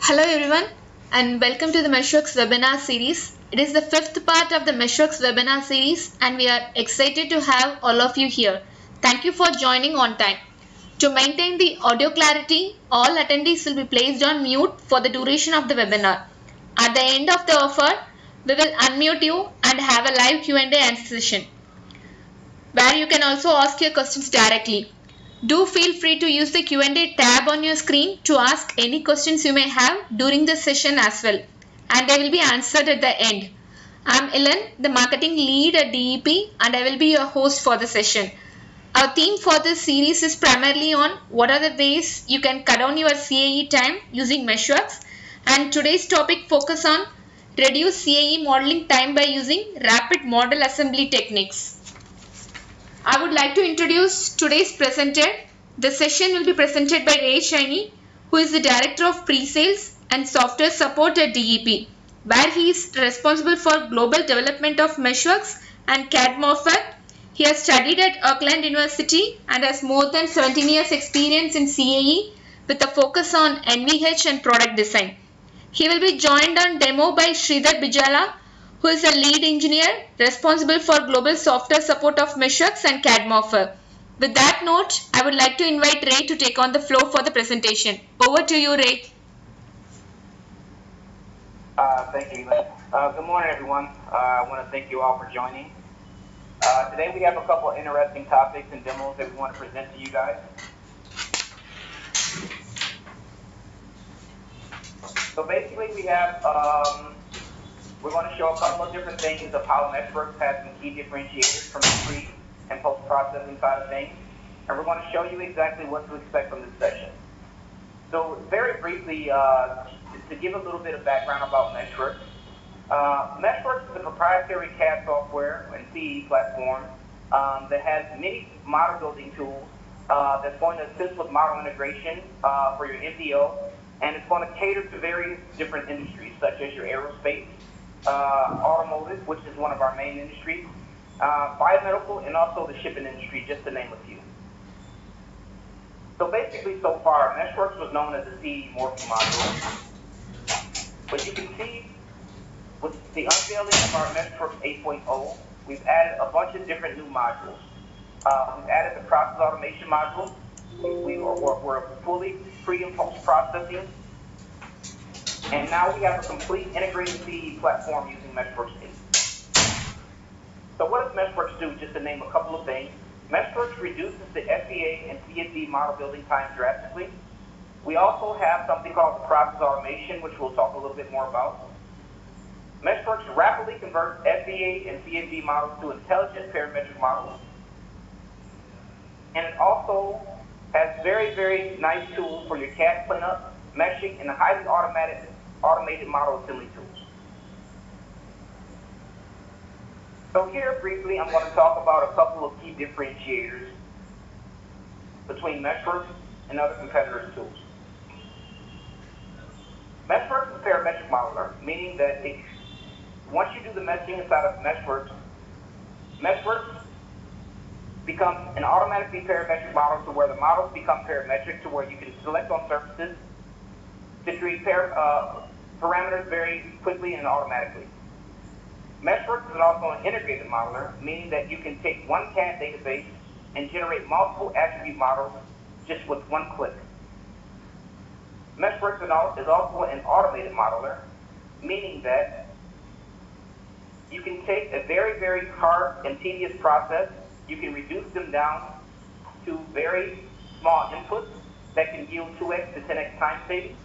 Hello everyone and welcome to the MeshWorks webinar series. It is the fifth part of the MeshWorks webinar series and we are excited to have all of you here. Thank you for joining on time. To maintain the audio clarity, all attendees will be placed on mute for the duration of the webinar. At the end of the offer, we will unmute you and have a live Q&A answer session where you can also ask your questions directly. Do feel free to use the Q&A tab on your screen to ask any questions you may have during the session as well, and they will be answered at the end. I'm Ellen, the marketing lead at DEP, and I will be your host for the session. Our theme for this series is primarily on what are the ways you can cut down your CAE time using MeshWorks, and today's topic focus on reduce CAE modeling time by using rapid model assembly techniques. I would like to introduce today's presenter. The session will be presented by Ray Shiney, who is the Director of Pre-Sales and Software Support at DEP, where he is responsible for global development of MeshWorks and CAD Morpher. He has studied at Auckland University and has more than 17 years experience in CAE with a focus on NVH and product design. He will be joined on demo by Sridhar Bijala, who is a lead engineer responsible for global software support of MeshWorks and CAD Morpher. With that note, I would like to invite Ray to take on the floor for the presentation. Over to you, Ray. Thank you, Lynn. Good morning, everyone. I want to thank you all for joining. Today we have a couple of interesting topics and demos that we want to present to you guys. So basically we have we're going to show a couple of different things of how MeshWorks has some key differentiators from the pre- and post-processing side of things. And we're going to show you exactly what to expect from this session. So very briefly, to give a little bit of background about MeshWorks. MeshWorks is a proprietary CAD software and CAE platform that has many model building tools that's going to assist with model integration for your MDO. And it's going to cater to various different industries, such as your aerospace, automotive, which is one of our main industries, biomedical, and also the shipping industry, just to name a few. So basically, so far, MeshWorks was known as the CAE morphing module. But you can see with the unveiling of our MeshWorks 8.0, we've added a bunch of different new modules. We've added the process automation module. We're fully pre- and post-processing. And now we have a complete integrated CAE platform using MeshWorks 8. So what does MeshWorks do, just to name a couple of things? MeshWorks reduces the FEA and CFD model building time drastically. We also have something called the process automation, which we'll talk a little bit more about. MeshWorks rapidly converts FEA and CFD models to intelligent parametric models. And it also has very, very nice tools for your CAD cleanup, meshing, and highly automated model assembly tools. So here, briefly, I'm going to talk about a couple of key differentiators between MeshWorks and other competitors' tools. MeshWorks is a parametric modeler, meaning that once you do the meshing inside of MeshWorks, MeshWorks becomes an automatically parametric model to where the models become parametric to where you can select on surfaces to create parameters very quickly and automatically. MeshWorks is also an integrated modeler, meaning that you can take one CAD database and generate multiple attribute models just with one click. MeshWorks is also an automated modeler, meaning that you can take a very, very hard and tedious process, you can reduce them down to very small inputs that can yield 2x to 10x time savings.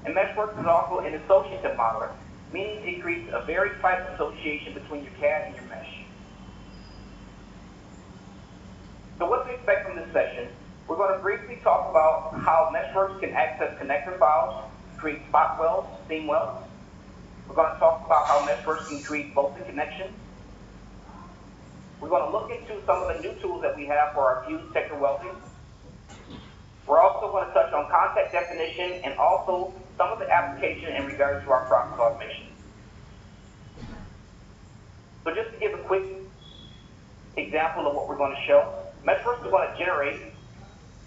And MeshWorks is also an associative modeler, meaning it creates a very tight association between your CAD and your mesh. So what to expect from this session? We're going to briefly talk about how MeshWorks can access connector files, create spot welds, seam welds. We're going to talk about how MeshWorks can create bolted connections. We're going to look into some of the new tools that we have for our fused sector welding. We're also going to touch on contact definition and also some of the application in regards to our process automation. So just to give a quick example of what we're going to show, MeshWorks is going to generate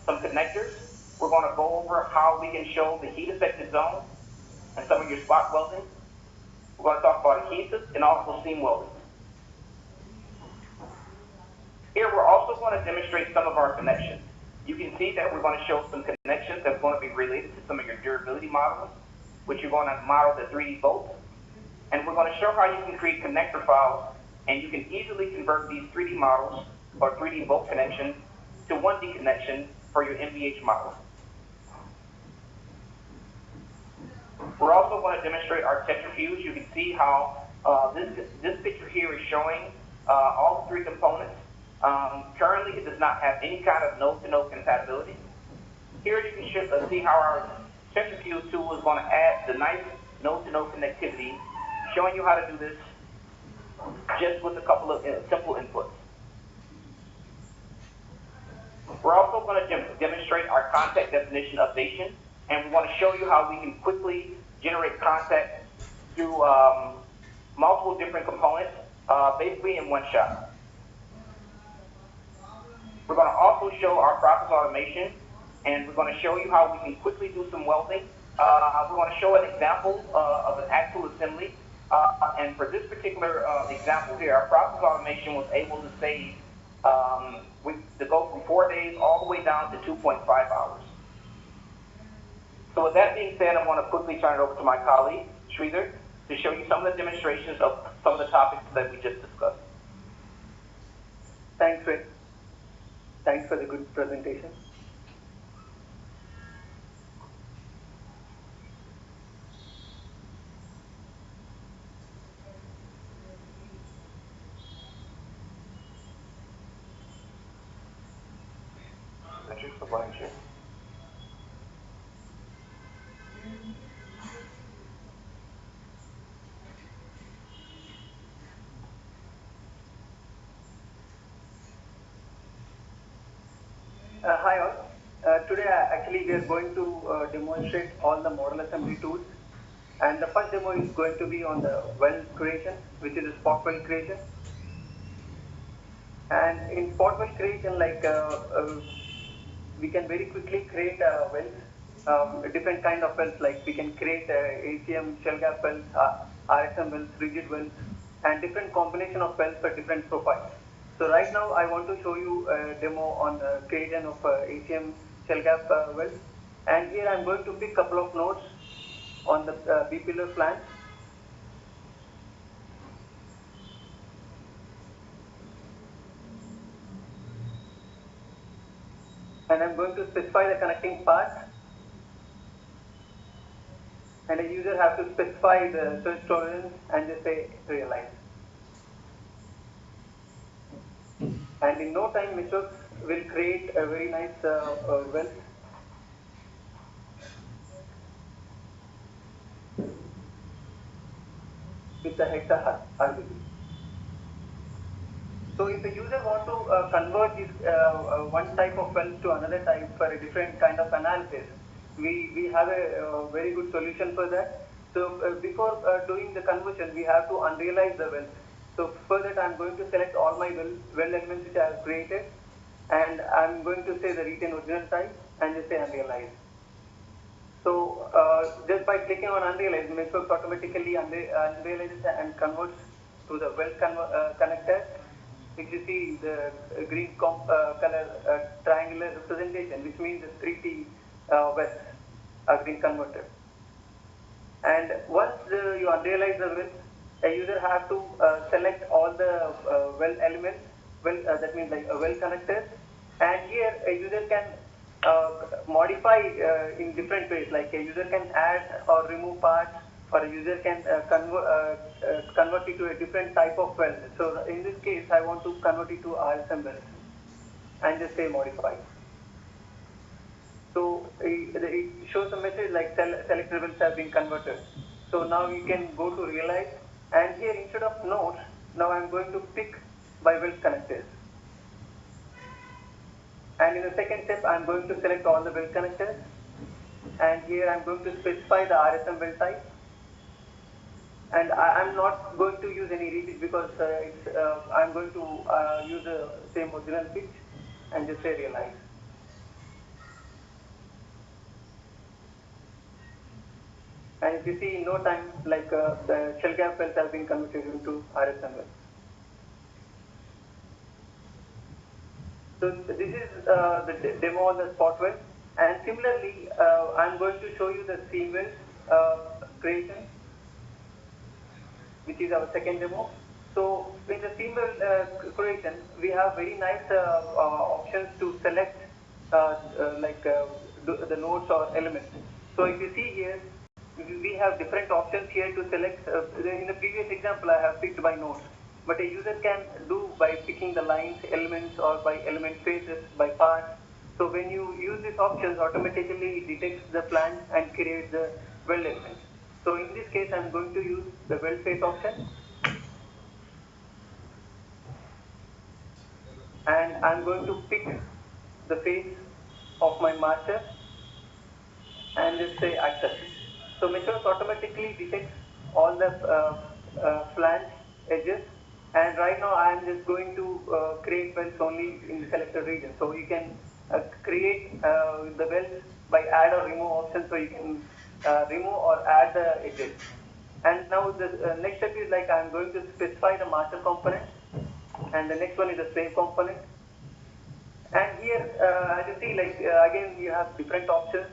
some connectors We're going to go over how we can show the heat affected zone and some of your spot welding. We're going to talk about adhesives and also seam welding. Here we're also going to demonstrate some of our connections. You can see that we're going to show some connections that's going to be related to some of your durability models, which you're going to model the 3D bolts. And we're going to show how you can create connector files, and you can easily convert these 3D models or 3D bolt connections to 1D connection for your NVH model. We're also going to demonstrate our tetrafuge. You can see how this picture here is showing all the 3 components. Currently, it does not have any kind of node-to-node compatibility. Here you can see how our tetrafuge tool is going to add the nice node-to-node connectivity, showing you how to do this just with a couple of simple inputs. We're also going to demonstrate our contact definition updation, and we want to show you how we can quickly generate contact through multiple different components, basically in one shot. We're going to also show our process automation, and we're going to show you how we can quickly do some welding. We're going to show an example of an actual assembly. And for this particular example here, our process automation was able to save, to go from 4 days all the way down to 2.5 hours. So with that being said, I want to quickly turn it over to my colleague, Sridhar, to show you some of the demonstrations of some of the topics that we just discussed. Thanks, Rick. Thanks for the good presentation. Metrics for blind share. Hi all. Today actually we are going to demonstrate all the model assembly tools, and the first demo is going to be on the weld creation, which is a spot weld creation. And in spot weld creation, like we can very quickly create welds, different kind of welds, like we can create ACM shell gap welds, RSM welds, rigid welds, and different combination of welds for different profiles. So right now I want to show you a demo on creation of ACM shell gap welds, and here I'm going to pick a couple of nodes on the B-pillar flange. And I'm going to specify the connecting path, and the user has to specify the surge tolerance and just say realize. And in no time, MeshWorks will create a very nice weld with the hexa RGB. So if the user wants to convert this one type of weld to another type for a different kind of analysis, we have a very good solution for that. So before doing the conversion, we have to unrealize the weld. So for that, I'm going to select all my weld elements which I have created, and I'm going to say the retain original type and just say unrealize. So just by clicking on unrealize, MeshWorks automatically unrealizes and converts to the weld connector. If you see the green color triangular representation, which means the 3T welds are being converted. And once you unrealize the weld, a user has to select all the weld elements, that means like a weld connectors, and here a user can modify in different ways, like a user can add or remove parts, or a user can convert it to a different type of weld. So in this case, I want to convert it to RSM weld and just say modify. So it shows a message like selected welds have been converted. So now you can go to realize, and here instead of nodes, now I'm going to pick by weld connectors. And in the second step, I'm going to select all the weld connectors, and here I'm going to specify the RSM weld type. And I'm not going to use any repitch because I'm going to use the same original pitch and just say realize. And if you see in no time, like the shell gap wells have been converted into RSM wells. So this is the demo on the spot well. And similarly, I'm going to show you the seam well creation, which is our second demo. So in the seam well creation, we have very nice options to select the nodes or elements. So if you see here, we have different options here to select. In the previous example, I have picked by nodes, but a user can do by picking the lines, elements, or by element faces, by parts. So when you use these options, automatically it detects the flange and creates the weld elements. So in this case, I'm going to use the weld face option, and I'm going to pick the face of my master and just say accept. So MeshWorks automatically detects all the flange edges, and right now I am just going to create wells only in the selected region. So you can create the wells by add or remove option, so you can remove or add the edges. And now the next step is like I'm going to specify the master component, and the next one is the slave component. And here, as you see, like again, you have different options,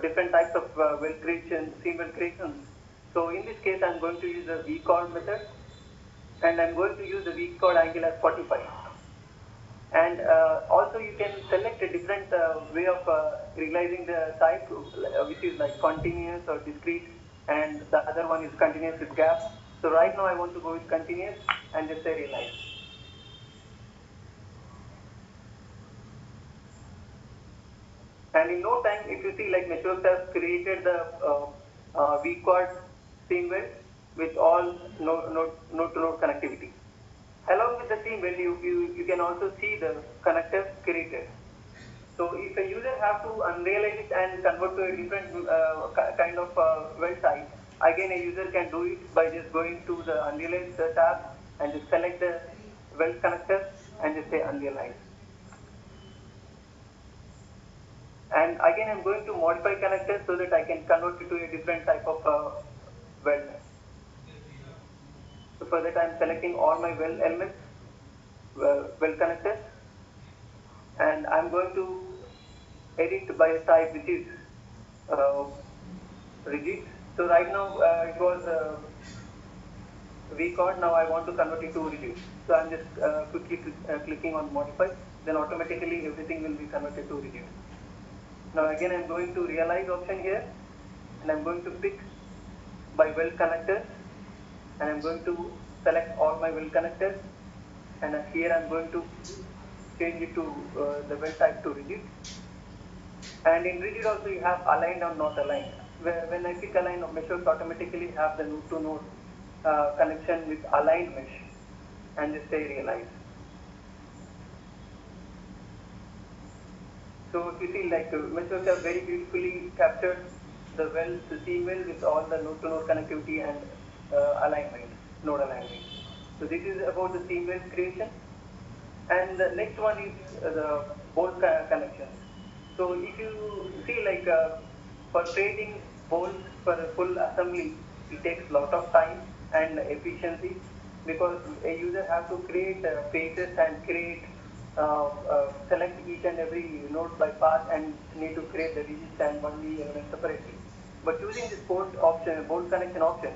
different types of well creation, seam well creation. So in this case, I'm going to use the V chord method, and I'm going to use the V chord angle as 45. And also, you can select a different way of realizing the type, which is like continuous or discrete, and the other one is continuous with gap. So right now, I want to go with continuous and just say realize. And in no time, if you see, like MeshWorks has created the V chord seam well with all node-to-node connectivity. Along with the seam well, you can also see the connectors created. So if a user have to unrealize it and convert to a different kind of well type, again a user can do it by just going to the unrealized tab and just select the well connector and just say unrealize. And again, I'm going to modify connectors so that I can convert it to a different type of weld. So for that, I'm selecting all my weld elements, weld connectors, and I'm going to edit by a type which is rigid. So right now it was V chord. Now I want to convert it to rigid. So I'm just quickly clicking on modify. Then automatically everything will be converted to rigid. Now again I'm going to realize option here, and I'm going to pick by weld connectors, and I'm going to select all my weld connectors, and here I'm going to change it to the weld type to rigid. And in rigid also you have aligned or not aligned. When I pick align, MeshWorks automatically have the node to node connection with aligned mesh, and just say realize. So if you see, like MeshWorks have very beautifully captured the well, the seam well with all the node-to-node connectivity and alignment, node alignment. So this is about the seam well creation. And the next one is the bolt connections. So if you see, like for creating bolts for a full assembly, it takes a lot of time and efficiency, because a user has to create faces and create select each and every node by path and need to create the digits and 1D element separately. But using this bolt option, bolt connection option,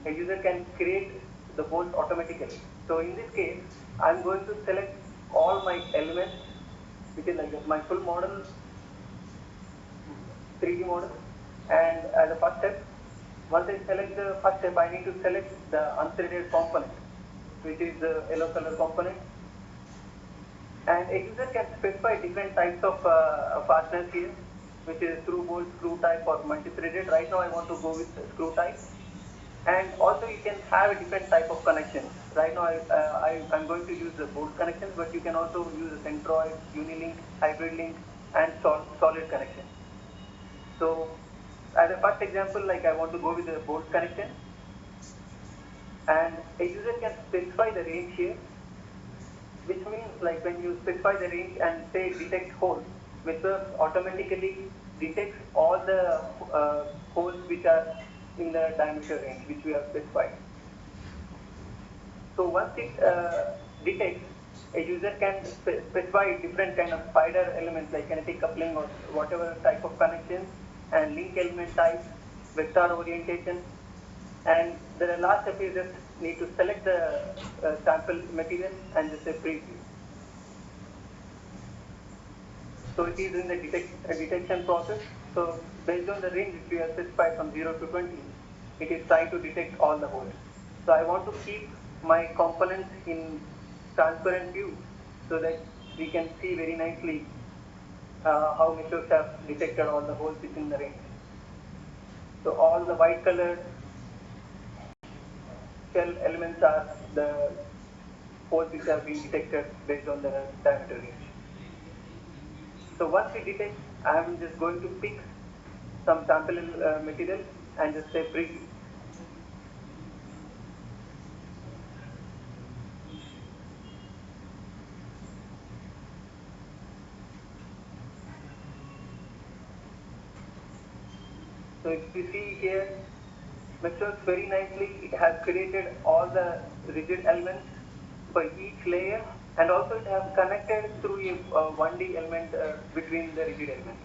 a user can create the bolt automatically. So in this case, I'm going to select all my elements, which is like my full model, 3D model, and as a first step, once I select the first step, I need to select the unthreaded component, which is the yellow color component. And a user can specify different types of fasteners here, which is screw bolt, screw type, or multi-threaded. Right now I want to go with screw type. And also you can have a different type of connections. Right now I'm going to use the bolt connections, but you can also use a centroid, unilink, hybrid link, and solid connection. So as a first example, like I want to go with the bolt connection, and a user can specify the range here, which means like when you specify the range and say detect hole, MeshWorks automatically detects all the holes which are in the diameter range which we have specified. So once it detects, a user can specify different kind of spider elements like kinetic coupling or whatever type of connections and link element type, vector orientation, and the last step is just need to select the sample material and just say preview. So it is in the detection process. So based on the range which we have specified from 0 to 20, it is trying to detect all the holes. So I want to keep my components in transparent view so that we can see very nicely how MeshWorks have detected all the holes within the range. So all the white colored shell elements are the holes which have been detected based on the diameter range. So once we detect, I am just going to pick some sample material and just say preview. So if you see here, MeshWorks very nicely, it has created all the rigid elements for each layer, and also it has connected through a 1D element between the rigid elements.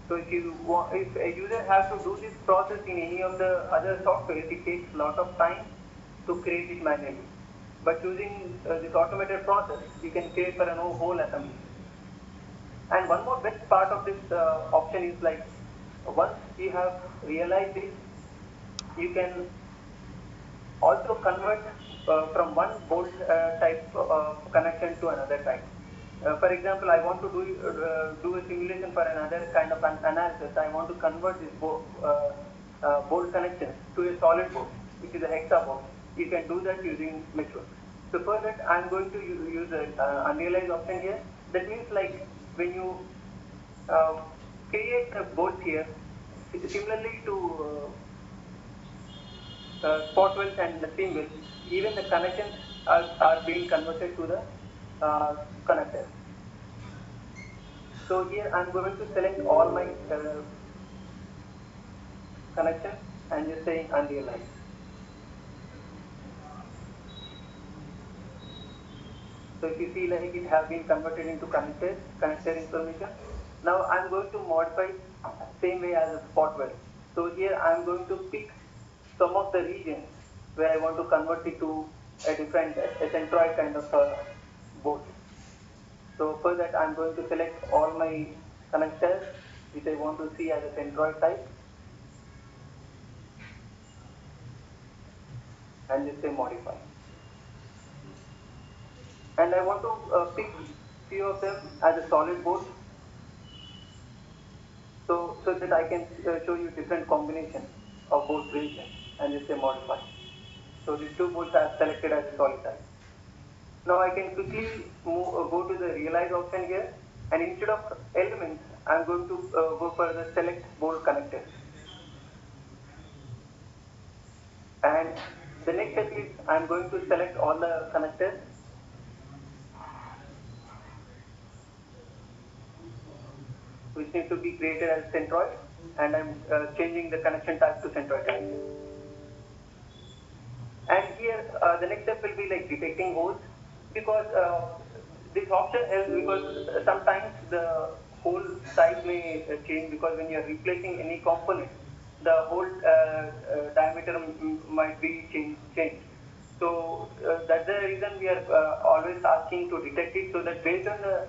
So if a user has to do this process in any of the other softwares, it takes a lot of time to create it manually. But using this automated process, you can create for a whole assembly. And one more best part of this option is like, once you have realized this, you can also convert from one bolt type connection to another type. For example, I want to do a simulation for another kind of analysis. I want to convert this bolt connection to a solid bolt, which is a hexa bolt. You can do that using MeshWorks. So for that, I'm going to use an unrealized option here. That means like when you create a bolt here, similarly to spot welds and the seam welds, even the connections are being converted to the connectors. So here I'm going to select all my connections and just saying unrealized. So if you see like it has been converted into connector information. Now I'm going to modify same way as a spot weld. So here I'm going to pick some of the regions where I want to convert it to a different centroid kind of bolt. So for that I'm going to select all my connectors which I want to see as a centroid type and just say modify. And I want to pick few of them as a solid bolt so that I can show you different combinations of both regions and just say modify. So these two bolts are selected as a solid type. Now I can quickly go to the realize option here, and instead of elements, I'm going to go for the select bolt connectors. And the next step is I'm going to select all the connectors. Which need to be created as centroid, and I'm changing the connection type to centroid connection. And here the next step will be like detecting holes, because this option helps because sometimes the hole size may change, because when you are replacing any component, the whole diameter might be changed. So that's the reason we are always asking to detect it, so that based on the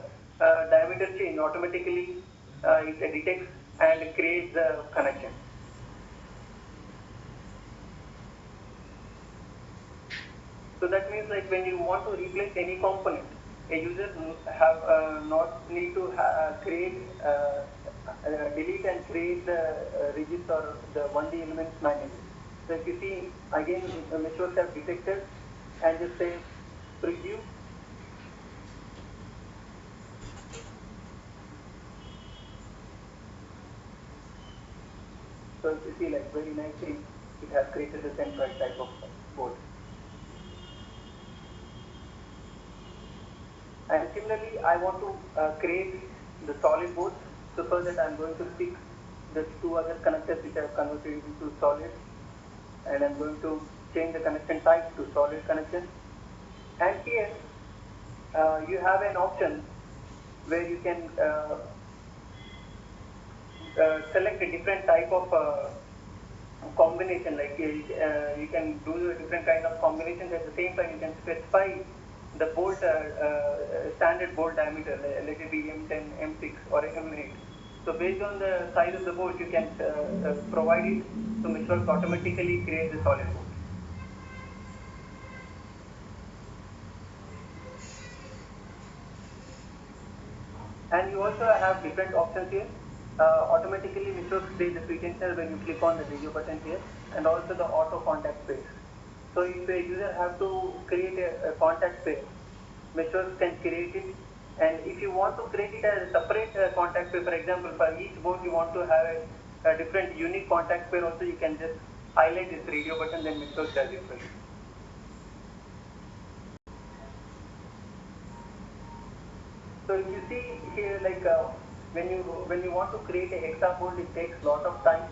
diameter change, automatically it detects and creates the connection. So that means like when you want to replace any component, a user have not need to create, delete and create the register or the 1D elements manually. So if you see again, MeshWorks have detected and just say preview. So if you see like very nicely, it has created the centroid type of board. And similarly, I want to create the solid boards. So for that, I'm going to pick the two other connectors which I have converted into solid, and I'm going to change the connection type to solid connection. And here you have an option where you can select a different type of combination, like you can do a different kind of combinations. At the same time, you can specify the bolt standard bolt diameter, let it be M10, M6 or M8. So based on the size of the bolt, you can provide it to MeshWorks automatically create the solid bolt. And you also have different options here. Automatically MeshWorks creates the pretensioner when you click on the radio button here, and also the auto contact space. So if a user have to create a contact space, MeshWorks can create it. And if you want to create it as a separate contact pair, for example, for each board you want to have a different unique contact pair also, you can just highlight this radio button, then MeshWorks does it for you. So if you see here, like when you want to create a hexa bolt, it takes lot of time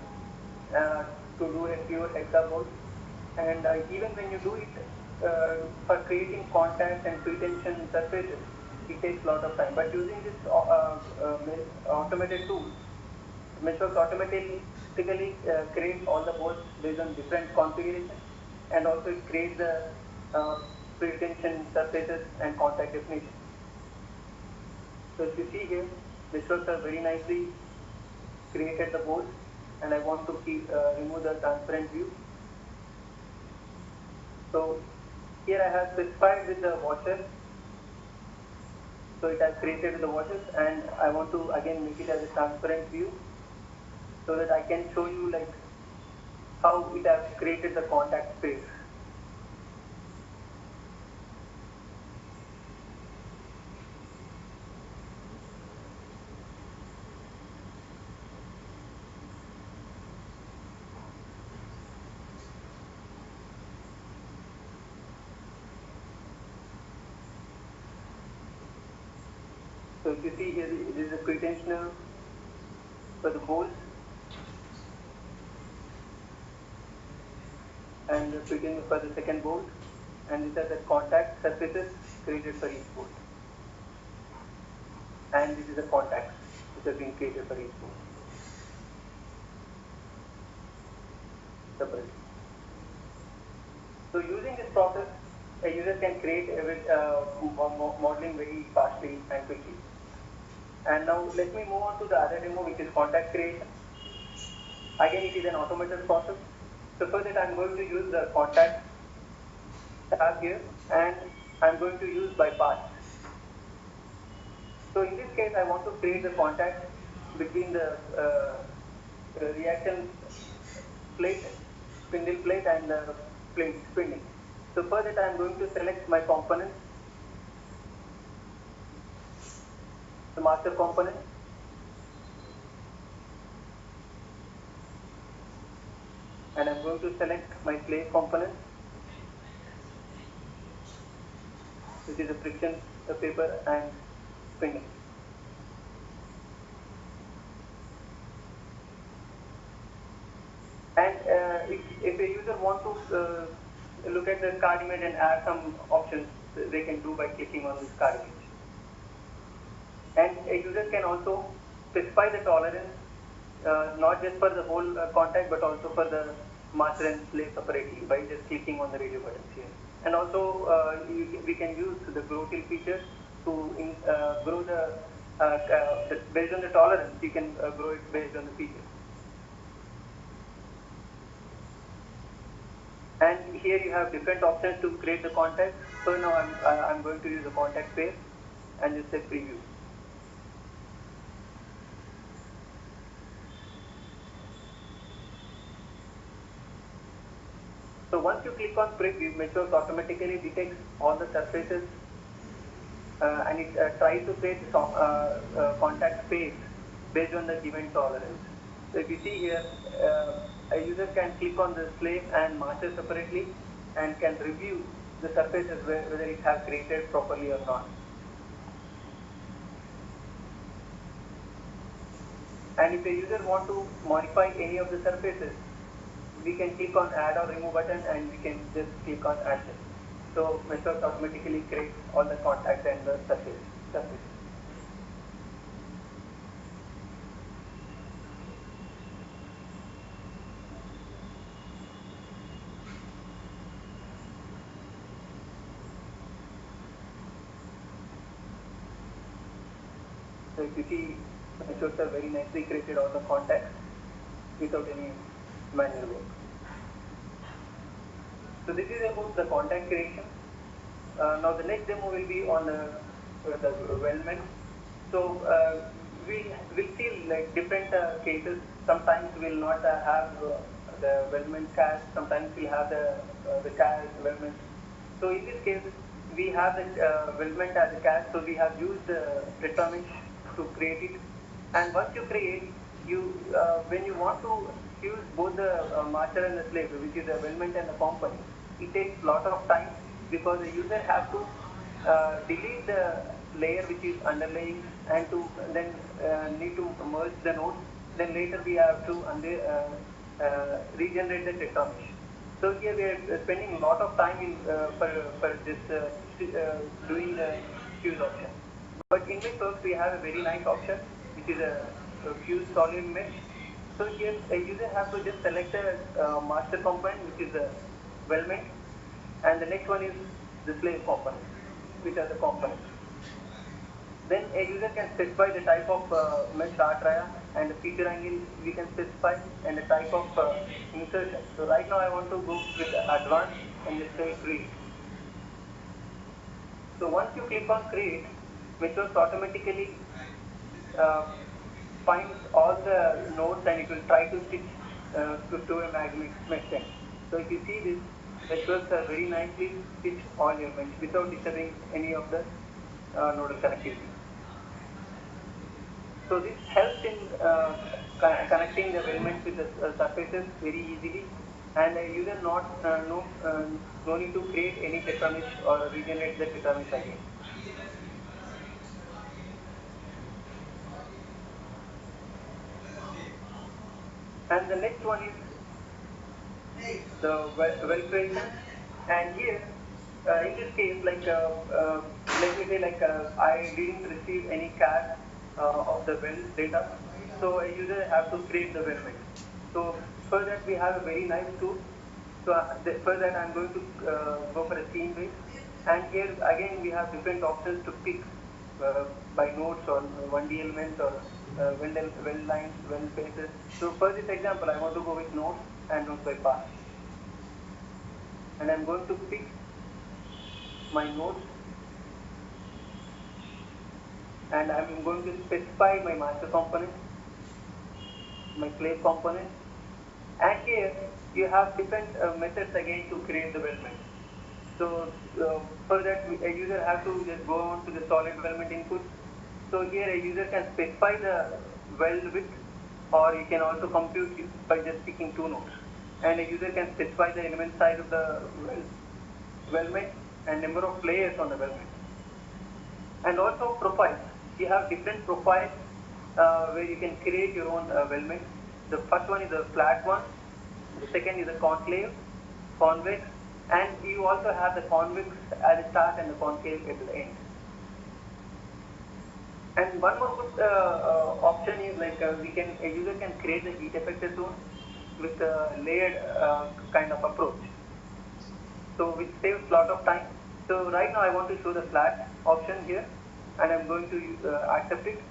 to do a pure hexa bolt. And even when you do it for creating contacts and pretension surfaces, it takes a lot of time. But using this automated tool, MeshWorks automatically creates all the bolts based on different configurations, and also it creates the pretension surfaces and contact definition. So if you see here, MeshWorks are very nicely created the bolts, and I want to remove the transparent view. So here I have specified with the washer. So it has created with the washers, and I want to again make it as a transparent view so that I can show you like how it has created the contact space. So if you see here, this is a pretensioner for the bolts, and the pretensioner for the second bolt, and these are the contact surfaces created for each bolt. And this is the contacts which have been created for each bolt separately. So using this process, a user can create modeling very fastly and quickly. And now let me move on to the other demo, which is contact creation. Again, it is an automated process. So for that, I'm going to use the contact tab here, and I'm going to use by path. So in this case, I want to create the contact between the reaction plate, spindle plate, and the spindle. So for that, I'm going to select my component, the master component, and I'm going to select my slave component, which is the friction, the paper, and spindle. And if a user wants to look at the card image and add some options, they can do by clicking on this card image. And a user can also specify the tolerance, not just for the whole contact, but also for the master and slave separately by just clicking on the radio buttons here. And also we can use the grow till feature to grow based on the tolerance, you can grow it based on the feature. And here you have different options to create the contact. So now I'm going to use the contact pair and just say preview. So once you click on preview, MeshWorks automatically detects all the surfaces and it tries to create contact space based on the given tolerance. So if you see here, a user can click on the slave and master separately and can review the surfaces whether it has created properly or not. And if a user want to modify any of the surfaces, we can click on add or remove button and we can just click on add them. So MeshWorks automatically creates all the contacts and the surface. So if you see, MeshWorks have very nicely created all the contacts without any manual work. So this is about the contact creation. Now the next demo will be on the weldment. So we'll see like different cases. Sometimes we'll not have the weldment cast. Sometimes we'll have the cast weldment. So in this case, we have the weldment as a cast. So we have used the Tetramesh to create it. And once you create, when you want to use both the master and the slave, which is the weldment and the component, it takes lot of time because the user have to delete the layer which is underlaying and to then need to merge the nodes. Then later we have to regenerate the Tetramesh. So here we are spending a lot of time for this doing the fuse option. But in MeshWorks we have a very nice option which is a fuse solid mesh. So here a user has to just select a master component which is a weldment, and the next one is the slave component, which are the components. Then a user can specify the type of mesh arteria and the feature angle we can specify and the type of insertion. So right now I want to go with advanced and just say create. So once you click on create, MeshWorks automatically finds all the nodes and it will try to stitch to a magnetic mesh end. So if you see this, MeshWorks are very nicely stitched all your mesh without disturbing any of the nodal connectivity. So this helps in connecting the weldments with the surfaces very easily, and the user no need to create any Tetramesh or regenerate the Tetramesh again. And the next one is the weld creation. And here, in this case, like let me say, like I didn't receive any CAD of the weld data, so a user have to create the weldment. So for that we have a very nice tool. So for that I'm going to go for a theme base, and here again we have different options to pick by nodes or 1D elements or weld lines, weld faces. So for this example, I want to go with nodes and nodes by path. And I'm going to pick my nodes and I'm going to specify my master component, my slave component, and here you have different methods again to create the weldment. So for that a user has to just go on to the solid weldment input. So here a user can specify the weld width, or you can also compute it by just picking two nodes. And a user can specify the element size of the weldment and number of layers on the weldment. And also profiles. You have different profiles where you can create your own weldment. The first one is a flat one. The second is a concave, convex, and you also have the convex at the start and the concave at the end. And one more good option is like a user can create the heat effector zone with a layered kind of approach. So which saves a lot of time. So right now I want to show the flat option here, and I'm going to accept it.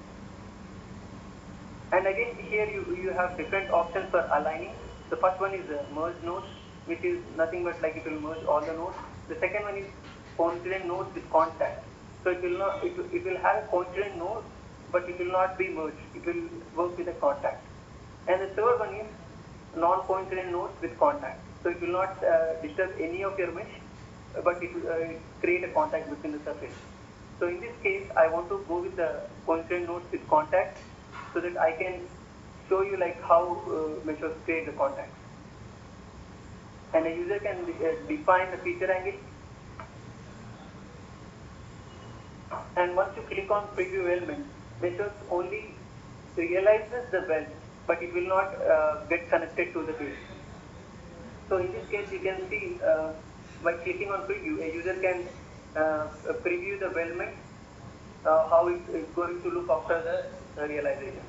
And again here you have different options for aligning. The first one is merge nodes, which is nothing but like it will merge all the nodes. The second one is coincident nodes with contact. So it will have a coincident node, but it will not be merged. It will work with a contact. And the third one is non-coincident nodes with contact. So it will not disturb any of your mesh, but it will create a contact between the surface. So in this case, I want to go with the coincident nodes with contact, so that I can show you like how MeshWorks create the contacts. And a user can define the feature angle. And once you click on preview element, MeshWorks only realizes the weld, but it will not get connected to the base. So in this case, you can see by clicking on preview, a user can preview the weldment, how it is going to look after the realization.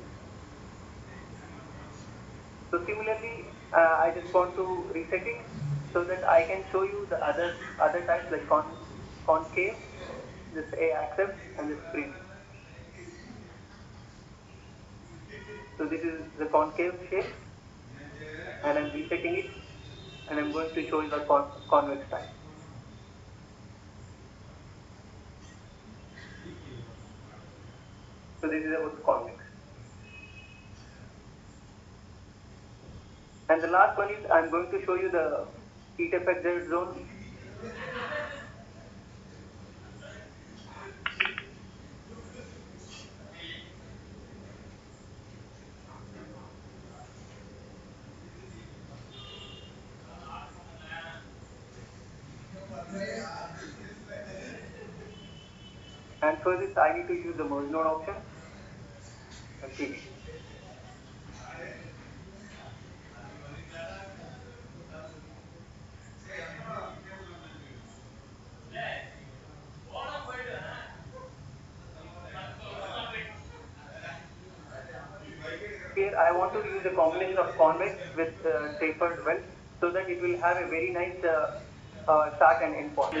So similarly, I just want to reset it so that I can show you the other types like concave, this A accept, and this preview. So this is the concave shape, and I'm resetting it, and I'm going to show you the convex type. So this is about the convex. And the last one is I'm going to show you the heat affected zone. And for this, I need to use the merge node option. Okay. Here, I want to use a combination of convex with tapered weld so that it will have a very nice start and end point.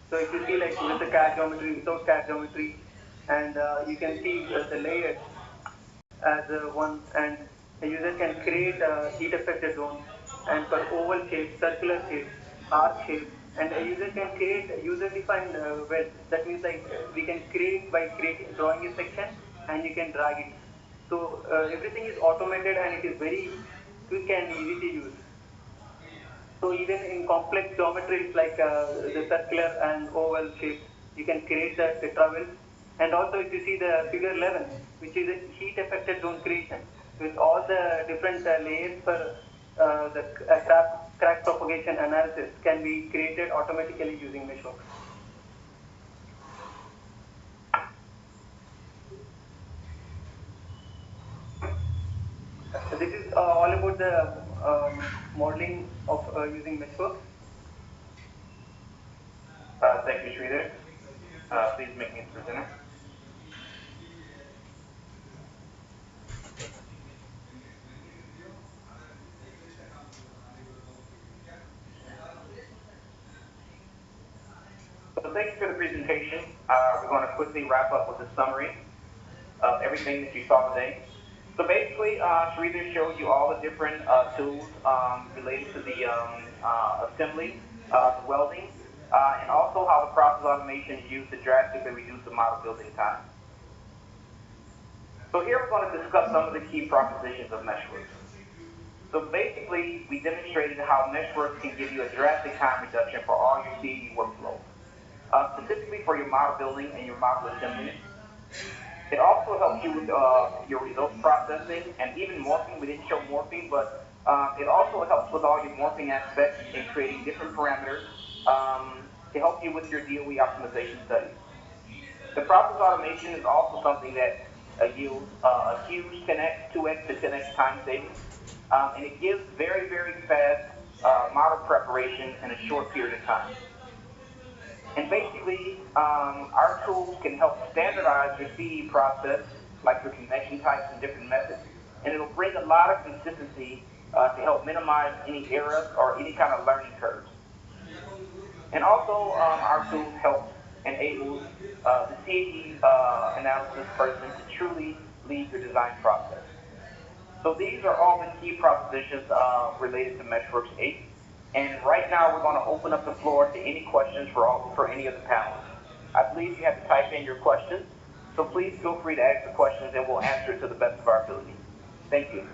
So if you see like with the CAD geometry, without CAD geometry, and you can see the layers as one, and a user can create a heat affected zone, and for oval shape, circular shape, arc shape, and a user can create user defined weld. That means like we can create by drawing a section, and you can drag it. So everything is automated, and it is very quick and easy to use. So even in complex geometries like the circular and oval shapes, you can create the tetrawell. And also if you see the figure 11, which is a heat affected zone creation, with all the different layers for the crack propagation analysis can be created automatically using MeshWorks. So this is all about the modeling of using MeshWorks. Thank you, Sridhar. Please make me the presenter. So thank you for the presentation. We're going to quickly wrap up with a summary of everything that you saw today. So basically, Sridhar showed you all the different tools related to the assembly, the welding, and also how the process automation is used to drastically reduce the model building time. So here we're going to discuss some of the key propositions of MeshWorks. So basically, we demonstrated how MeshWorks can give you a drastic time reduction for all your CAE workflows, specifically for your model building and your model assembly. It also helps you with your results processing and even morphing. We didn't show morphing, but it also helps with all your morphing aspects in creating different parameters to help you with your DOE optimization studies. The process automation is also something that yields a huge 10x, 2x to 10x time savings, and it gives very, very fast model preparation in a short period of time. And basically, our tools can help standardize your CAE process, like your connection types and different methods, and it'll bring a lot of consistency to help minimize any errors or any kind of learning curves. And also, our tools help enable the CAE analysis person to truly lead your design process. So these are all the key propositions related to MeshWorks 8. And right now, we're going to open up the floor to any questions for any of the panelists. I believe you have to type in your questions, so please feel free to ask the questions and we'll answer it to the best of our ability. Thank you.